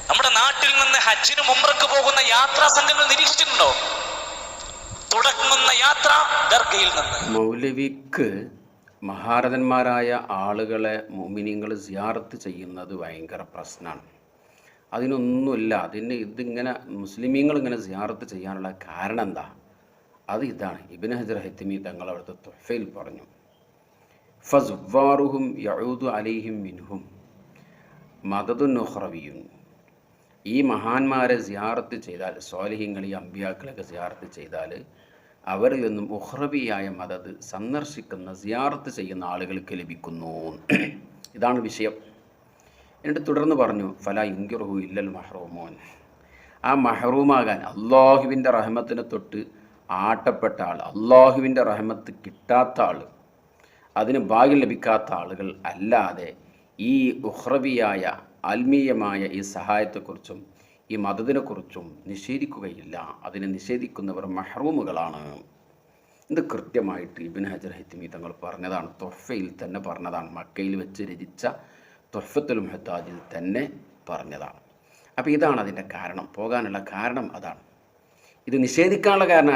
നമ്മുടെ നാട്ടിൽ നിന്ന് ഹജ്ജിനും ഉംറയ്ക്ക് പോകുന്ന യാത്രാ സംഘങ്ങൾ നിരീക്ഷിച്ചിട്ടുണ്ടോ? തുടങ്ങുന്ന യാത്ര ദർഗയിൽ നിന്ന്. മൗലവിക്ക് മഹാരഥന്മാരായ ആളുകളെ മുഅ്മിനീങ്ങൾ സിയാറത്ത് ചെയ്യുന്നത് ഭയങ്കര പ്രശ്നമാണ്. അതിനൊന്നുമില്ല. ഇതിങ്ങനെ മുസ്ലിമീങ്ങൾ ഇങ്ങനെ സിയാറത്ത് ചെയ്യാനുള്ള കാരണം എന്താ? അത് ഇതാണ്. ഇബ്നു ഹജർ ഹൈതമി തങ്ങൾ അവിടുത്തെ തുഹ്ഫയിൽ പറഞ്ഞു, ഫസുവാറുഹും യഊദു അലൈഹിം മിൻഹും മദദുൻ ഉഖ്റവിയുൻ. ഈ മഹാന്മാരെ സിയാറത്ത് ചെയ്താൽ, സ്വാലിഹീങ്ങൾ, ഈ അമ്പിയാക്കളൊക്കെ സിയാറത്ത് ചെയ്താൽ അവരിൽ നിന്നും ഉഖ്റവിയായ മദദ് സന്ദർശിക്കുന്ന സിയാറത്ത് ചെയ്യുന്ന ആളുകൾക്ക് ലഭിക്കുന്നു. ഇതാണ് വിഷയം. എന്നിട്ട് തുടർന്ന് പറഞ്ഞു, ഫലാ യുൻകിറുഹു ഇല്ലൽ മഹ്റൂമൂൻ. ആ മഹ്റൂമാകാൻ, അള്ളാഹുവിൻ്റെ റഹ്മത്തിനെ തൊട്ട് ആട്ടപ്പെട്ട ആൾ, അള്ളാഹുവിൻ്റെ റഹ്മത്ത് കിട്ടാത്ത ആൾ, അതിന് ഭാഗ്യം ലഭിക്കാത്ത ആളുകൾ അല്ലാതെ ഈ ഉഖ്റവിയായ ആത്മീയമായ ഈ സഹായത്തെക്കുറിച്ചും ഈ മദദിനെക്കുറിച്ചും നിഷേധിക്കുകയില്ല. അതിനെ നിഷേധിക്കുന്നവർ മഹ്റൂമുകളാണ്. ഇത് കൃത്യമായിട്ട് ഇബ്നു ഹജർ ഹൈതമി തങ്ങൾ പറഞ്ഞതാണ്. തുഹ്ഫയിൽ തന്നെ പറഞ്ഞതാണ്. മക്കയിൽ വെച്ച് രചിച്ച തുഹ്ഫത്തുൽ മുഹ്താജിൽ തന്നെ പറഞ്ഞതാണ്. അപ്പോൾ ഇതാണ് അതിൻ്റെ കാരണം, പോകാനുള്ള കാരണം അതാണ്. ഇത് നിഷേധിക്കാനുള്ള കാരണം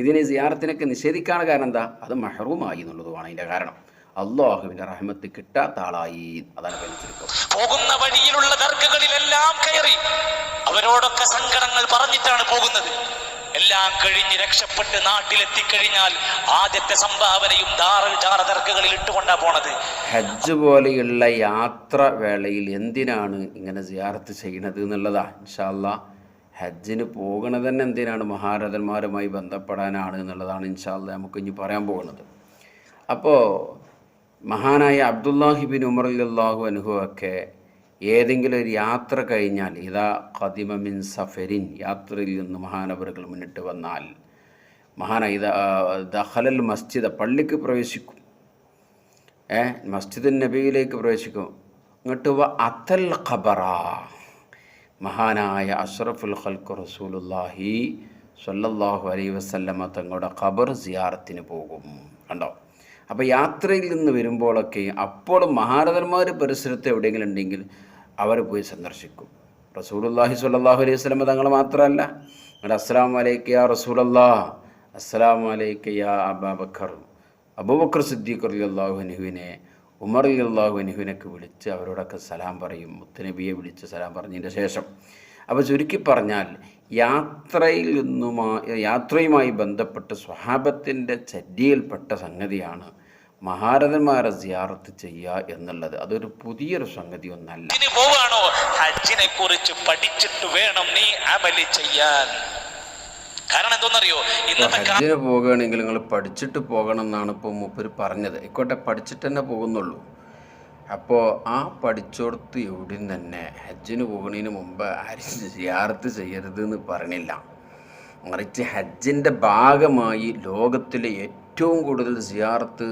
ഇതിനെ സിയാറത്തിനൊക്കെ നിഷേധിക്കാനുള്ള കാരണം എന്താ? അത് മഹ്റൂമായി എന്നുള്ളതുമാണ് അതിൻ്റെ കാരണം. അള്ളാഹുവിൻ്റെ റഹ്മത്ത് കിട്ടാത്ത ആളായി. അതാണ് വലിച്ചെടുക്കുക. പോകുന്ന വഴിയിലുള്ള ദർഗകളിലെല്ലാം കയറി അവരോടൊക്കെ സങ്കടങ്ങൾ പറഞ്ഞിട്ടാണ് പോകുന്നത്. എല്ലാം കഴിഞ്ഞ് രക്ഷപ്പെട്ട് നാട്ടിലെത്തിക്കഴിഞ്ഞാൽ ആദ്യത്തെ സംഭാവനയും ദർഗകളിൽ ഇട്ടുകൊണ്ടാ പോണത്. ഹജ്ജ് പോലെയുള്ള യാത്ര വേളയിൽ എന്തിനാണ് ഇങ്ങനെ സിയാറത്ത് ചെയ്യണത് എന്നുള്ളതാ. ഇൻഷാ അല്ലാഹ് ഹജ്ജിന് പോകണത് തന്നെ എന്തിനാണ്? മഹാരഥന്മാരുമായി ബന്ധപ്പെടാനാണ് എന്നുള്ളതാണ് ഇൻഷാ അല്ലാഹ് നമുക്ക് ഇനി പറയാൻ പോകുന്നത്. അപ്പോൾ മഹാനായ അബ്ദുല്ലാഹിബിൻ ഉമർ റളിയല്ലാഹു അൻഹു ഒക്കെ ഏതെങ്കിലും ഒരു യാത്ര കഴിഞ്ഞാൽ, ഇതാ ഖദിമ മിൻ സഫരിൻ, യാത്രയിൽ നിന്ന് മഹാനവറുകൾ മുന്നിട്ട് വന്നാൽ, മഹാനായ ദഖലൽ മസ്ജിദ്, പള്ളിക്ക് പ്രവേശിക്കും, മസ്ജിദുൻ നബിയിലേക്ക് പ്രവേശിക്കും. ഇങ്ങോട്ട് അത്തൽ ഖബറ, മഹാനായ അഷ്റഫുൽ ഖൽഖ് റസൂലുള്ളാഹി സ്വല്ലല്ലാഹു അലൈഹി വസല്ലമ തങ്ങളുടെ ഖബർ സിയാറത്തിന് പോകും. കണ്ടോ? അപ്പോൾ യാത്രയിൽ നിന്ന് വരുമ്പോഴൊക്കെ അപ്പോഴും മഹാരഥന്മാർ പരിസരത്ത് എവിടെയെങ്കിലും ഉണ്ടെങ്കിൽ അവർ പോയി സന്ദർശിക്കും. റസൂലുള്ളാഹി സ്വല്ലല്ലാഹു അലൈഹി വസല്ലമ തങ്ങൾ മാത്രമല്ല, അസ്സലാമു അലൈക യാ റസൂലല്ലാഹ്, അസ്സലാമു അലൈക യാ അബൂബക്കർ, അബൂബക്കർ സിദ്ദീഖ് റളിയല്ലാഹു അൻഹുവിനെ, ഉമർ റളിയല്ലാഹു അൻഹുവിനൊക്കെ വിളിച്ച് അവരോടൊക്കെ സലാം പറയും. മുത്തുനബിയെ വിളിച്ച് സലാം പറഞ്ഞതിൻ്റെ ശേഷം. അപ്പോൾ ചുരുക്കി പറഞ്ഞാൽ യാത്രയുമായി ബന്ധപ്പെട്ട് സ്വഹാബത്തിൻ്റെ ചര്യയിൽപ്പെട്ട സംഗതിയാണ് മഹാരഥന്മാരെ സിയാറത്ത് ചെയ്യുക എന്നുള്ളത്. അതൊരു പുതിയൊരു സംഗതി ഒന്നല്ല. ഹജ്ജിനെ കുറിച്ച് പഠിച്ചിട്ട് വേണം നീ അമലി ചെയ്യാൻ. കാരണം എന്തെന്നറിയോ, ഹജ്ജിന് പോകുകയാണെങ്കിൽ നിങ്ങൾ പഠിച്ചിട്ട് പോകണം എന്നാണ് ഇപ്പോൾ മൂപ്പര് പറഞ്ഞത്. ആയിക്കോട്ടെ, പഠിച്ചിട്ട് തന്നെ പോകുന്നുള്ളൂ. അപ്പോൾ ആ പഠിച്ചോടത്ത് എവിടെയും തന്നെ ഹജ്ജിന് പോകുന്നതിന് മുമ്പ് ആരും സിയാറത്ത് ചെയ്യരുത് എന്ന് പറഞ്ഞില്ല. മറിച്ച് ഹജ്ജിൻ്റെ ഭാഗമായി ലോകത്തിലെ ഏറ്റവും കൂടുതൽ സിയാറത്ത്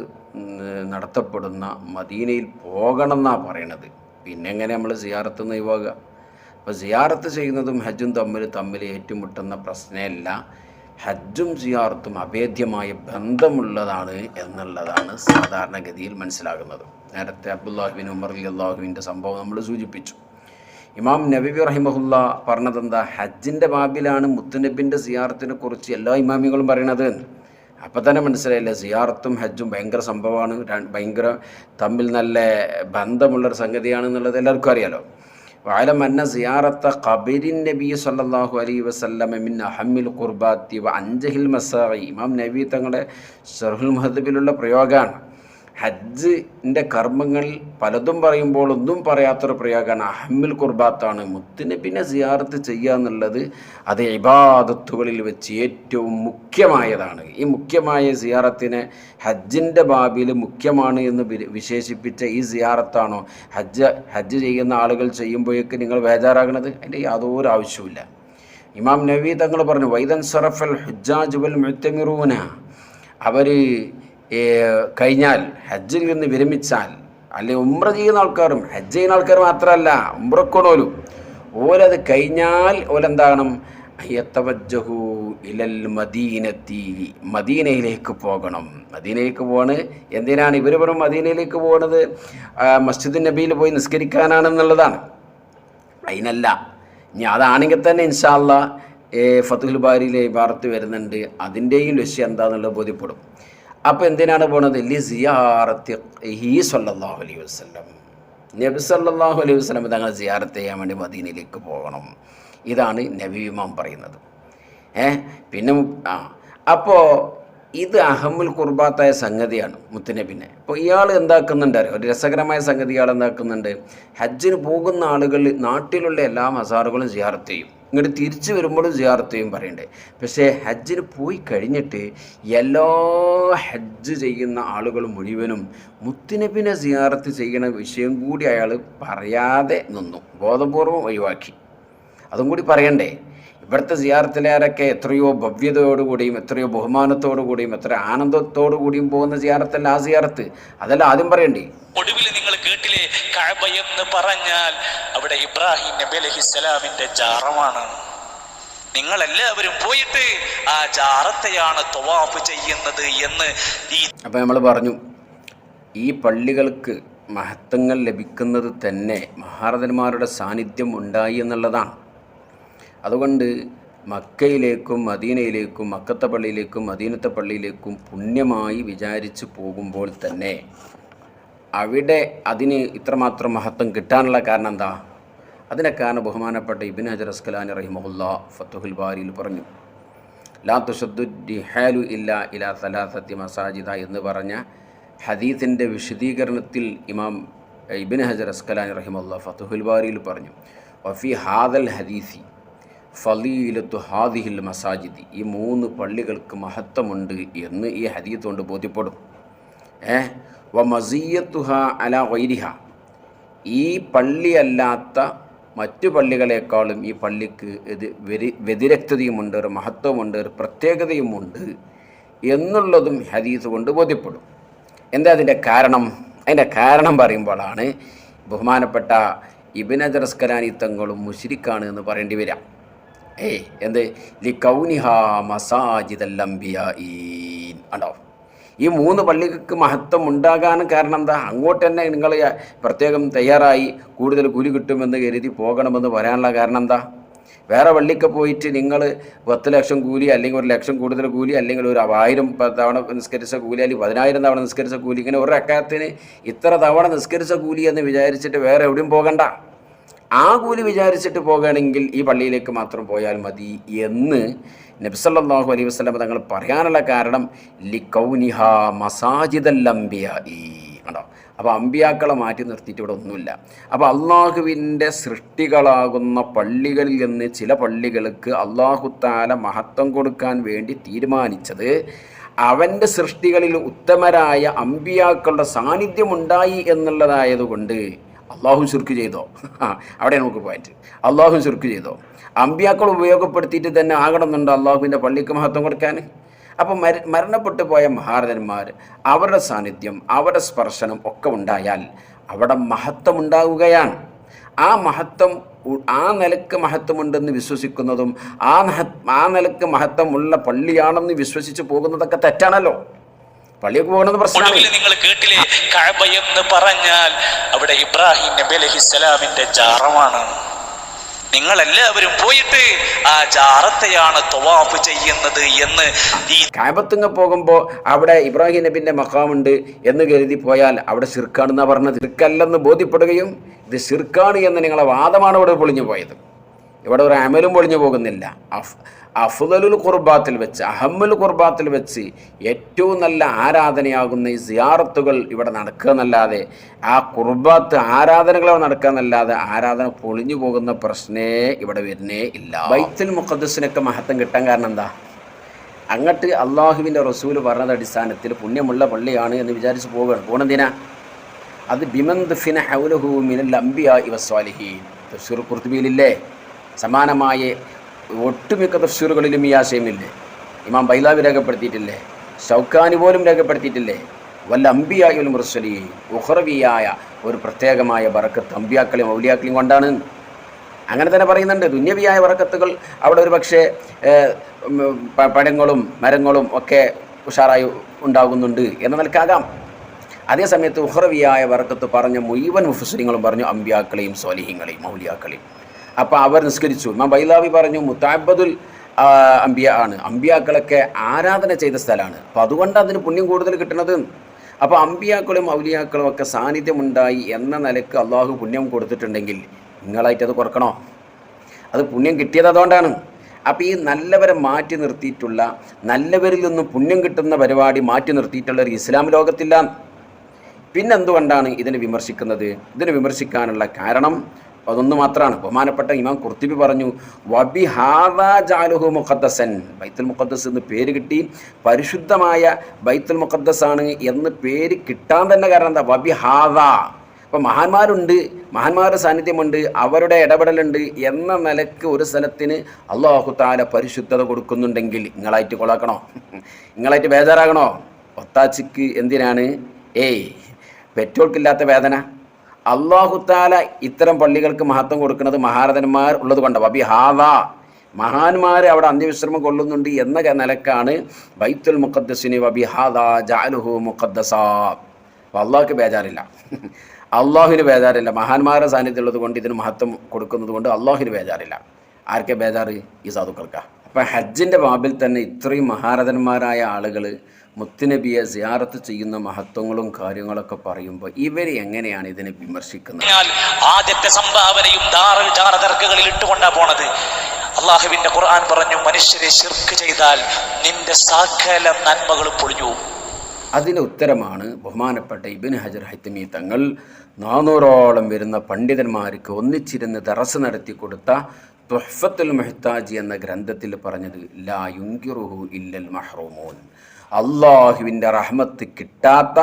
നടത്തപ്പെടുന്ന മദീനയിൽ പോകണം എന്നാണ് പറയണത്. പിന്നെ എങ്ങനെ നമ്മൾ സിയാറത്ത് ഒഴിവാകുക? അപ്പോൾ സിയാറത്ത് ചെയ്യുന്നതും ഹജ്ജും തമ്മിൽ ഏറ്റുമുട്ടുന്ന പ്രശ്നമല്ല. ഹജ്ജും സിയാറത്തും അഭേദ്യമായ ബന്ധമുള്ളതാണ് എന്നുള്ളതാണ് സാധാരണഗതിയിൽ മനസ്സിലാകുന്നത്. നേരത്തെ അബ്ദുല്ലാഹിബിൻ ഉമർ റളിയല്ലാഹുവിൻ്റെ സംഭവം നമ്മൾ സൂചിപ്പിച്ചു. ഇമാം നബവി റഹിമഹുല്ല പറഞ്ഞതെന്താ? ഹജ്ജിൻ്റെ ബാബിലാണ് മുത്തുനബിൻ്റെ സിയാറത്തിനെ കുറിച്ച് എല്ലാ ഇമാമികളും പറയണത്. അപ്പം തന്നെ മനസ്സിലായില്ലേ, സിയാറത്തും ഹജ്ജും ഭയങ്കര സംഭവമാണ്, ഭയങ്കര തമ്മിൽ നല്ല ബന്ധമുള്ളൊരു സംഗതിയാണെന്നുള്ളത് എല്ലാവർക്കും അറിയാലോ. വഅലം അന്ന സിയാറത്ത ഖബരിൻ നബി സല്ലല്ലാഹു അലൈഹി വസല്ലമ മിൻ അഹമ്മിൽ ഖുർബാത്തി വ അൻജഹിൽ മസാഇ. ഇമാം നബി തങ്ങളുടെ ശർഹുൽ മുഹദ്ദിബിലുള്ള പ്രയോഗമാണ്. ഹജ്ജിൻ്റെ കർമ്മങ്ങൾ പലതും പറയുമ്പോൾ ഒന്നും പറയാത്തൊരു പ്രയോഗമാണ് അഹമ്മിൽ ഖുർബാത്താണ്. മുത്തുനബിനെ സിയാറത്ത് ചെയ്യുക എന്നുള്ളത് അത് ഇബാദത്തുകളിൽ വെച്ച് ഏറ്റവും മുഖ്യമായതാണ്. ഈ മുഖ്യമായ സിയാറത്തിനെ ഹജ്ജിൻ്റെ ബാബിൽ മുഖ്യമാണ് എന്ന് വിശേഷിപ്പിച്ച ഈ സിയാറത്താണോ ഹജ്ജ് ചെയ്യുന്ന ആളുകൾ ചെയ്യുമ്പോഴേക്ക് നിങ്ങൾ ബേജാറാകണത്? അതിൻ്റെ യാതൊരു ആവശ്യമില്ല. ഇമാം നബവി തങ്ങൾ പറഞ്ഞു, വൈദൻ സറഫൽ ഹുജ്ജാജ് വൽ മുഅ്തമിറൂന, അവർ കഴിഞ്ഞാൽ ഹജ്ജിൽ നിന്ന് വിരമിച്ചാൽ, അല്ലെങ്കിൽ ഉംറ ചെയ്യുന്ന ആൾക്കാരും, ഹജ്ജ് ചെയ്യുന്ന ആൾക്കാർ മാത്രമല്ല ഉംറക്കോണോലും, ഓരത് കഴിഞ്ഞാൽ ഓലെന്താകണം? യതവജ്ജഹു ഇലൽ മദീനത്തി, മദീനയിലേക്ക് പോകണം. മദീനയിലേക്ക് പോവാണ്. എന്തിനാണ് ഇവർ വെറും മദീനയിലേക്ക് പോകുന്നത്? മസ്ജിദ് നബിയിൽ പോയി നിസ്കരിക്കാനാണെന്നുള്ളതാണ്. അതിനല്ല. ഇനി അതാണെങ്കിൽ തന്നെ ഇൻഷാ അല്ലാ ഫത്തുഹുൽ ബാരിയിലെ ഇബാറത്ത് വരുന്നുണ്ട്, അതിൻ്റെയും ലക്ഷ്യം എന്താണെന്നുള്ളത് ബോധ്യപ്പെടും. അപ്പോൾ എന്തിനാണ് പോണത്? ലി സിയാറത്തി ഹി സ്വല്ലല്ലാഹു അലൈഹി വസല്ലം, നബി സല്ലല്ലാഹു അലൈഹി വസല്ലം തങ്ങൾ സിയാറത്ത് ചെയ്യാൻ വേണ്ടി മദീനയിലേക്ക് പോകണം. ഇതാണ് നബി ഇമാം പറയുന്നത്. പിന്നെ അപ്പോൾ ഇത് അഹമ്മുൽ ഖുർബാത്തായ സംഗതിയാണ് മുത്തുനബിനെ. അപ്പോൾ ഇയാൾ എന്താക്കുന്നുണ്ട് അറിയോ? ഒരു രസകരമായ സംഗതി ഇയാൾ എന്താക്കുന്നുണ്ട്, ഹജ്ജിന് പോകുന്ന ആളുകൾ നാട്ടിലുള്ള എല്ലാ മസാറുകളും സിയാറത്ത് ചെയ്യും, ഇങ്ങോട്ട് തിരിച്ചു വരുമ്പോഴും സിയാറത്ത് ചെയ്യും പറയണ്ടേ. പക്ഷേ ഹജ്ജിന് പോയി കഴിഞ്ഞിട്ട് എല്ലാ ഹജ്ജ് ചെയ്യുന്ന ആളുകൾ മുഴുവനും മുത്തുനബിനെ സിയാറത്ത് ചെയ്യുന്ന വിഷയം കൂടി അയാൾ പറയാതെ നിന്നു, ബോധപൂർവം ഒഴിവാക്കി. അതും കൂടി പറയണ്ടേ. ഇവിടുത്തെ സിയാറത്തിലേറൊക്കെ എത്രയോ ഭവ്യതയോടുകൂടിയും എത്രയോ ബഹുമാനത്തോടുകൂടിയും എത്ര ആനന്ദത്തോടു കൂടിയും പോകുന്ന സിയാറത്തല്ല ആ സിയാറത്ത്. അതല്ല ആദ്യം പറയണ്ടേ. ഒടുവിൽ നിങ്ങൾ കേട്ടില്ലേ, കഅബ എന്ന് പറഞ്ഞാൽ അവിടെ ഇബ്രാഹിം നബി അലൈഹിസ്സലാമിന്റെ ജാറമാണ്. നിങ്ങളെല്ലാവരും പോയിട്ട് ആ ജാറത്തെയാണ് തവാഫ് ചെയ്യുന്നത് എന്ന് അപ്പം നമ്മൾ പറഞ്ഞു, ഈ പള്ളികൾക്ക് മഹത്വങ്ങൾ ലഭിക്കുന്നത് തന്നെ മഹാരഥന്മാരുടെ സാന്നിധ്യം ഉണ്ടായി എന്നുള്ളതാണ്. അതുകൊണ്ട് മക്കയിലേക്കും മദീനയിലേക്കും, മക്കത്തെ പള്ളിയിലേക്കും മദീനത്തെ പള്ളിയിലേക്കും പുണ്യമായി വിചാരിച്ച് പോകുമ്പോൾ തന്നെ അവിടെ അതിന് ഇത്രമാത്രം മഹത്വം കിട്ടാനുള്ള കാരണം എന്താ? അതിനെ കാരണം ബഹുമാനപ്പെട്ട ഇബ്നു ഹജർ അസ്കലാനി റഹിമഹുല്ലാ ഫത്തുഹുൽ ബാരിയിൽ പറഞ്ഞു, ലാ തുശദ്ദു റിഹാലു ഇല്ലാ ഇലാ സലാസത്തി മസാജിദ എന്ന് പറഞ്ഞ ഹദീസിൻ്റെ വിശദീകരണത്തിൽ ഇമാം ഇബ്നു ഹജർ അസ്കലാനി റഹിമഹുല്ലാ ഫത്തുഹുൽ ബാരിയിൽ പറഞ്ഞു, വഫി ഹാദൽ ഹദീസി ഫളീലത്തു ഹാദിഹിൽ മസാജിദി, ഈ 3 പള്ളികൾക്ക് മഹത്വമുണ്ട് എന്ന് ഈ ഹദീസ് കൊണ്ട് ബോധ്യപ്പെടും. വ മസിയ്യത്തുഹ അലാ ഗൈരിഹ, ഈ പള്ളിയല്ലാത്ത മറ്റു പള്ളികളെക്കാളും ഈ പള്ളിക്ക് വ്യതിരക്തതയുമുണ്ട്, ഒരു മഹത്വമുണ്ട്, ഒരു പ്രത്യേകതയുമുണ്ട് എന്നുള്ളതും ഹദീസ് കൊണ്ട് ബോധ്യപ്പെടും. എന്താ അതിൻ്റെ കാരണം? അതിൻ്റെ കാരണം പറയുമ്പോഴാണ് ബഹുമാനപ്പെട്ട ഇബ്നു ഹജർ അസ്കലാനി തങ്ങളും മുശ്രിക്കാണ് എന്ന് പറയേണ്ടി വരാം. എന്ത് ലി കൗനിഹാ മസാജിദൽ അംബിയാഈൻ ഉണ്ടോ? ഈ 3 പള്ളികൾക്ക് മഹത്വം ഉണ്ടാകാൻ കാരണം എന്താ? അങ്ങോട്ട് തന്നെ നിങ്ങൾ പ്രത്യേകം തയ്യാറായി കൂടുതൽ കൂലി കിട്ടുമെന്ന് കരുതി പോകണമെന്ന് പറയാനുള്ള കാരണം എന്താ? വേറെ പള്ളിക്ക് പോയിട്ട് നിങ്ങൾ 10 ലക്ഷം കൂലി അല്ലെങ്കിൽ 1 ലക്ഷം കൂടുതൽ കൂലി അല്ലെങ്കിൽ ഒരു 1000 തവണ നിസ്കരിച്ച കൂലി അല്ലെങ്കിൽ 10,000 തവണ നിസ്കരിച്ച കൂലി, ഇങ്ങനെ ഒരു റക്അത്തിന് ഇത്ര തവണ നിസ്കരിച്ച കൂലി എന്ന് വിചാരിച്ചിട്ട് വേറെ എവിടെയും പോകണ്ട. ആ കൂലി വിചാരിച്ചിട്ട് പോകുകയാണെങ്കിൽ ഈ പള്ളിയിലേക്ക് മാത്രം പോയാൽ മതി എന്ന് നബി സല്ലല്ലാഹു അലൈഹി വസല്ലം തങ്ങൾ പറയാനുള്ള കാരണം ലികൗനിഹാ മസാജിദൽ അംബിയാഇ ആണോ. അപ്പോൾ അമ്പിയാക്കളെ മാറ്റി നിർത്തിയിട്ട് ഇവിടെ ഒന്നുമില്ല. അപ്പോൾ അള്ളാഹുവിൻ്റെ സൃഷ്ടികളാകുന്ന പള്ളികളിൽ നിന്ന് ചില പള്ളികൾക്ക് അള്ളാഹു തആല മഹത്വം കൊടുക്കാൻ വേണ്ടി തീരുമാനിച്ചത് അവൻ്റെ സൃഷ്ടികളിൽ ഉത്തമരായ അമ്പിയാക്കളുടെ സാന്നിധ്യമുണ്ടായി എന്നുള്ളതായതുകൊണ്ട് അള്ളാഹു ശിർക്ക് ചെയ്തോ? അവിടെ നമുക്ക് പോയിട്ട് അള്ളാഹു ശിർക്ക് ചെയ്തോ? അമ്പിയാക്കൾ ഉപയോഗപ്പെടുത്തിയിട്ട് തന്നെ ആകണമെന്നുണ്ട് അള്ളാഹുവിൻ്റെ പള്ളിക്ക് മഹത്വം കൊടുക്കാൻ. അപ്പം മരണപ്പെട്ടു പോയ മഹാരഥന്മാർ, അവരുടെ സാന്നിധ്യം, അവരുടെ സ്പർശനം ഒക്കെ ഉണ്ടായാൽ അവിടെ മഹത്വം ഉണ്ടാവുകയാണ്. ആ മഹത്വം, ആ നിലക്ക് മഹത്വമുണ്ടെന്ന് വിശ്വസിക്കുന്നതും ആ നിലക്ക് മഹത്വമുള്ള പള്ളിയാണെന്ന് വിശ്വസിച്ച് പോകുന്നതൊക്കെ തെറ്റാണല്ലോ. പള്ളിയൊക്കെ പോകുന്നത് പ്രശ്നമാണ്. നിങ്ങൾ കേട്ടില്ലേ, കഅബ എന്ന് പറഞ്ഞാൽ അവിടെ ഇബ്രാഹിം നബി അലൈഹിസ്സലാമിന്റെ ജാറമാണ്. നിങ്ങളെല്ലാവരും പോയിട്ട് ആ ജാറത്തെയാണ് തവാഫ് ചെയ്യുന്നത് എന്ന് ഈ കഅബത്തുങ്ങ പോകുമ്പോൾ അവിടെ ഇബ്രാഹിം നബിന്റെ മഖാമുണ്ട് എന്ന് കരുതി പോയാൽ അവിടെ ശിർക്കാണെന്നാണ് പറഞ്ഞത്. ശിർക്കല്ലെന്ന് ബോധ്യപ്പെടുകയും ഇത് ശിർക്കാണ് എന്ന് നിങ്ങളെ വാദമാണ് ഇവിടെ പൊളിഞ്ഞു പോയത്. ഇവിടെ ഒരു അമലും പൊളിഞ്ഞു പോകുന്നില്ല. അഫ്ദലുൽ ഖുർബാത്തിൽ വെച്ച്, അഹമ്മുൽ ഖുർബാത്തിൽ വെച്ച് ഏറ്റവും നല്ല ആരാധനയാകുന്ന ഈ സിയാറത്തുകൾ ഇവിടെ നടക്കുക എന്നല്ലാതെ, ആ ഖുർബാത്ത് ആരാധനകൾ നടക്കുക എന്നല്ലാതെ ആരാധന പൊളിഞ്ഞു പോകുന്ന പ്രശ്നേ ഇവിടെ വരുന്നേ ഇല്ല. ബൈത്തുൽ മുഖദ്ദസിനൊക്കെ മഹത്വം കിട്ടാൻ കാരണം എന്താ? അങ്ങോട്ട് അള്ളാഹുവിൻ്റെ റസൂൽ പറഞ്ഞത് അടിസ്ഥാനത്തിൽ പുണ്യമുള്ള പള്ളിയാണ് എന്ന് വിചാരിച്ച് പോകണതിനാ? അത് ബിമന്ദഫിന ഹൗലഹു മിനൽ അംബിയാഇ വസ്സാലിഹീൻ. തഫ്സീർ ഖുർതുബിയിലില്ലേ? സമാനമായ ഒട്ടുമിക്ക തഫ്സീറുകളിലും ഈ ആശയമില്ലേ? ഇമാം ബൈലാവി രേഖപ്പെടുത്തിയിട്ടില്ലേ? ഷൗക്കാനി പോലും രേഖപ്പെടുത്തിയിട്ടില്ലേ? വല്ല അംബിയായുൽ മുർസലീൻ, ഉഖ്റവിയായ ഒരു പ്രത്യേകമായ ബറക്കത്ത് അമ്പിയാക്കളെയും ഔലിയാക്കളെയും കൊണ്ടാണ്. അങ്ങനെ തന്നെ പറയുന്നുണ്ട്. ദുന്യവിയായ ബറക്കത്തുകൾ അവിടെ ഒരു പക്ഷേ പഴങ്ങളും മരങ്ങളും ഒക്കെ ഉഷാറായി ഉണ്ടാകുന്നുണ്ട് എന്ന നിലക്കാകാം. അതേസമയത്ത് ഉഖ്റവിയായ ബറക്കത്ത് പറഞ്ഞ മുഴുവൻ മുഫസ്സിറുകളും പറഞ്ഞു അമ്പിയാക്കളെയും സ്വാലിഹീങ്ങളെയും ഔലിയാക്കളെയും. അപ്പോൾ അവർ നിസ്കരിച്ചു. ഇമാം ബൈലാവി പറഞ്ഞു മുത്തഅബ്ബദുൽ അംബിയ ആണ്, അമ്പിയാക്കളൊക്കെ ആരാധന ചെയ്ത സ്ഥലമാണ്, അപ്പോൾ അതുകൊണ്ട് അതിന് പുണ്യം കൂടുതൽ കിട്ടുന്നത്. അപ്പോൾ അമ്പിയാക്കളും ഔലിയാക്കളും ഒക്കെ സാന്നിധ്യമുണ്ടായി എന്ന നിലക്ക് അള്ളാഹു പുണ്യം കൊടുത്തിട്ടുണ്ടെങ്കിൽ നിങ്ങളായിട്ട് അത് കുറക്കണോ? അത് പുണ്യം കിട്ടിയത് അതുകൊണ്ടാണ്. അപ്പോൾ ഈ നല്ലവരെ മാറ്റി നിർത്തിയിട്ടുള്ള, നല്ലവരിൽ നിന്നും പുണ്യം കിട്ടുന്ന പരിപാടി മാറ്റി നിർത്തിയിട്ടുള്ള ഒരു ഇസ്ലാം ലോകത്തില്ല. പിന്നെന്തുകൊണ്ടാണ് ഇതിനെ വിമർശിക്കുന്നത്? ഇതിനെ വിമർശിക്കാനുള്ള കാരണം അതൊന്നു മാത്രമാണ്. ബഹുമാനപ്പെട്ട ഇമാം ഖുർത്തുബി പറഞ്ഞു, വബിഹാദാ ജഅലുഹു മുഖദ്ദസൻ, ബൈത്തുൽ മുഖദ്ദസ് എന്ന് പേര് കിട്ടി, പരിശുദ്ധമായ ബൈത്തുൽ മുഖദ്ദസ് ആണ് എന്ന് പേര് കിട്ടാൻ തന്നെ കാരണം എന്താ? വബിഹാദാ. അപ്പം മഹാന്മാരുണ്ട്, മഹാന്മാരുടെ സാന്നിധ്യമുണ്ട്, അവരുടെ ഇടപെടലുണ്ട് എന്ന നിലക്ക് ഒരു സ്ഥലത്തിന് അല്ലാഹു തആല പരിശുദ്ധത കൊടുക്കുന്നുണ്ടെങ്കിൽ നിങ്ങളായിട്ട് കൊളാക്കണോ? നിങ്ങളായിട്ട് ബേജാറാകണോ? ഒത്താച്ചിക്ക് എന്തിനാണ്? പെട്രോൾക്കില്ലാത്ത വേദന. അല്ലാഹു തആല ഇത്തരം പള്ളികൾക്ക് മഹത്വം കൊടുക്കുന്നത് മഹാരഥന്മാർ ഉള്ളത് കൊണ്ടാണ്. വബിഹാദ, മഹാന്മാർ അവിടെ അന്ത്യവിശ്രമം കൊള്ളുന്നുണ്ട് എന്ന നിലക്കാണ് ബൈത്തുൽ മുഖദ്ദസിനെ വബിഹാദ ജഅലുഹു മുഖദ്ദസാ. അപ്പോൾ അള്ളാഹുക്ക് ബേജാറില്ല, അള്ളാഹുവിന് ബേജാറില്ല. മഹാന്മാരുടെ സാന്നിധ്യം ഉള്ളത് കൊണ്ട് ഇതിന് മഹത്വം കൊടുക്കുന്നത് കൊണ്ട് അള്ളാഹുവിന് ബേജാറില്ല. ആർക്കെ ബേജാറ്? ഈ സാധുക്കൾക്കാണ്. അപ്പം ഹജ്ജിൻ്റെ ബാബിൽ തന്നെ ഇത്രയും മഹാരഥന്മാരായ ആളുകൾ മുത്തുനബിയെ സിയാറത്ത് ചെയ്യുന്ന മഹത്വങ്ങളും കാര്യങ്ങളൊക്കെ പറയുമ്പോൾ ഇവർ എങ്ങനെയാണ് ഇതിനെ വിമർശിക്കുന്നത്? ആദ്യത്തെ സംഭാവനയും ദർഗകളിൽ ഇട്ടുകൊണ്ടാ പോണത്. അള്ളാഹുവിന്റെ ഖുർആൻ പറഞ്ഞു, മനുഷ്യരെ ശിർക്ക് ചെയ്താൽ നിന്റെ സകല നന്മകളും പൊളിഞ്ഞു. അതിന് ഉത്തരമാണ് ബഹുമാനപ്പെട്ട ഇബ്നു ഹജർ ഹൈതമി തങ്ങൾ 400ഓളം വരുന്ന പണ്ഡിതന്മാർക്ക് ഒന്നിച്ചിരുന്ന് ദറസ് നടത്തി കൊടുത്ത തുഹ്ഫത്തുൽ മുഹ്താജ് എന്ന ഗ്രന്ഥത്തിൽ പറഞ്ഞത്, ലാ യുൻകിറുഹു ഇല്ലൽ മഹ്റൂമൂൻ, അള്ളാഹുവിൻ്റെ റഹ്മത്ത് കിട്ടാത്ത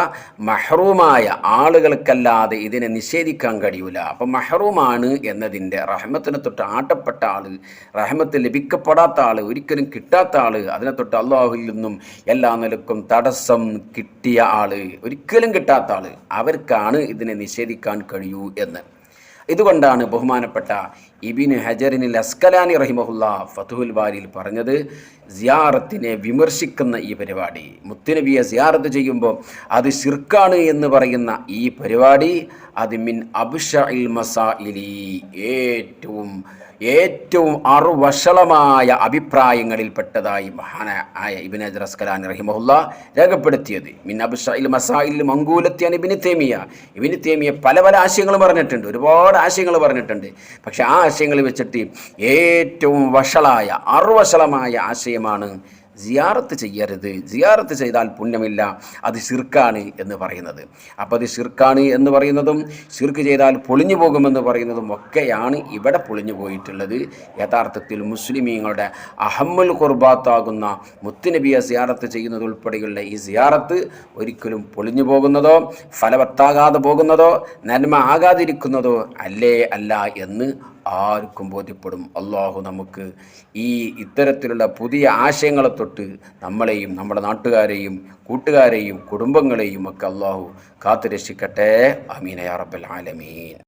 മഹ്റൂമായ ആളുകൾക്കല്ലാതെ ഇതിനെ നിഷേധിക്കാൻ കഴിയൂല. അപ്പം മഹ്റൂമാണ് എന്നതിൻ്റെ റഹ്മത്തിനെ തൊട്ട് ആട്ടപ്പെട്ട ആൾ, റഹ്മത്ത് ലഭിക്കപ്പെടാത്ത ആൾ, ഒരിക്കലും കിട്ടാത്ത ആൾ, അതിനെ തൊട്ട് അള്ളാഹുവിൽ നിന്നും എല്ലാ നിലക്കും തടസ്സം കിട്ടിയ ആൾ, ഒരിക്കലും കിട്ടാത്ത ആൾ, അവർക്കാണ് ഇതിനെ നിഷേധിക്കാൻ കഴിയൂ എന്ന്. ഇതുകൊണ്ടാണ് ബഹുമാനപ്പെട്ട ഇബ്നു ഹജറിനിൽ അസ്കലാനി റഹിമഹുല്ലാ ഫതുഹുൽ ബാരിയിൽ പറഞ്ഞത്, സിയാറത്തിനെ വിമർശിക്കുന്ന ഈ പരിപാടി, മുത്തുനബിയെ സിയാറത്ത് ചെയ്യുമ്പോൾ അത് ശിർക്കാണ് എന്ന് പറയുന്ന ഈ പരിപാടി, അത് മിൻ അബ്ശഇൽ മസാഇലി, ഏറ്റവും അറുവഷളമായ അഭിപ്രായങ്ങളിൽപ്പെട്ടതായി മഹാനായ ഇബ്നു ഹജർ അസ്കലാനി റഹിമഹുല്ലാ രേഖപ്പെടുത്തിയത്. മിൻ അബ്ശഇൽ മസാഇൽ മങ്കൂലത്തി അൻ ഇബ്നു തൈമിയ പല ആശയങ്ങൾ പറഞ്ഞിട്ടുണ്ട്, ഒരുപാട് ആശയങ്ങൾ പറഞ്ഞിട്ടുണ്ട്. പക്ഷെ ആ ആശയങ്ങൾ വെച്ചിട്ട് ഏറ്റവും വഷളായ അറുവഷളമായ ആശയമാണ് സിയാറത്ത് ചെയ്യരുത്, സിയാറത്ത് ചെയ്താൽ പുണ്യമില്ല, അത് ശിർക്കാണ് എന്ന് പറയുന്നത്. അപ്പോൾ അത് ശിർക്കാണ് എന്ന് പറയുന്നതും ശിർക്ക് ചെയ്താൽ പൊളിഞ്ഞു പോകുമെന്ന് പറയുന്നതും ഒക്കെയാണ് ഇവിടെ പൊളിഞ്ഞു പോയിട്ടുള്ളത്. യഥാർത്ഥത്തിൽ മുസ്ലിമീങ്ങളുടെ അഹമ്മുൽ ഖുർബാത്താകുന്ന മുത്തുനബിയെ സിയാറത്ത് ചെയ്യുന്നത് ഉൾപ്പെടെയുള്ള ഈ സിയാറത്ത് ഒരിക്കലും പൊളിഞ്ഞു പോകുന്നതോ ഫലവത്താകാതെ പോകുന്നതോ നന്മ ആകാതിരിക്കുന്നതോ അല്ല എന്ന് ആർക്കും ബോധ്യപ്പെടും. അള്ളാഹു നമുക്ക് ഈ ഇത്തരത്തിലുള്ള പുതിയ ആശയങ്ങളെ തൊട്ട് നമ്മളെയും നമ്മുടെ നാട്ടുകാരെയും കൂട്ടുകാരെയും കുടുംബങ്ങളെയും ഒക്കെ അള്ളാഹു കാത്തുരക്ഷിക്കട്ടെ. ആമീൻ യാ റബ്ബൽ ആലമീൻ.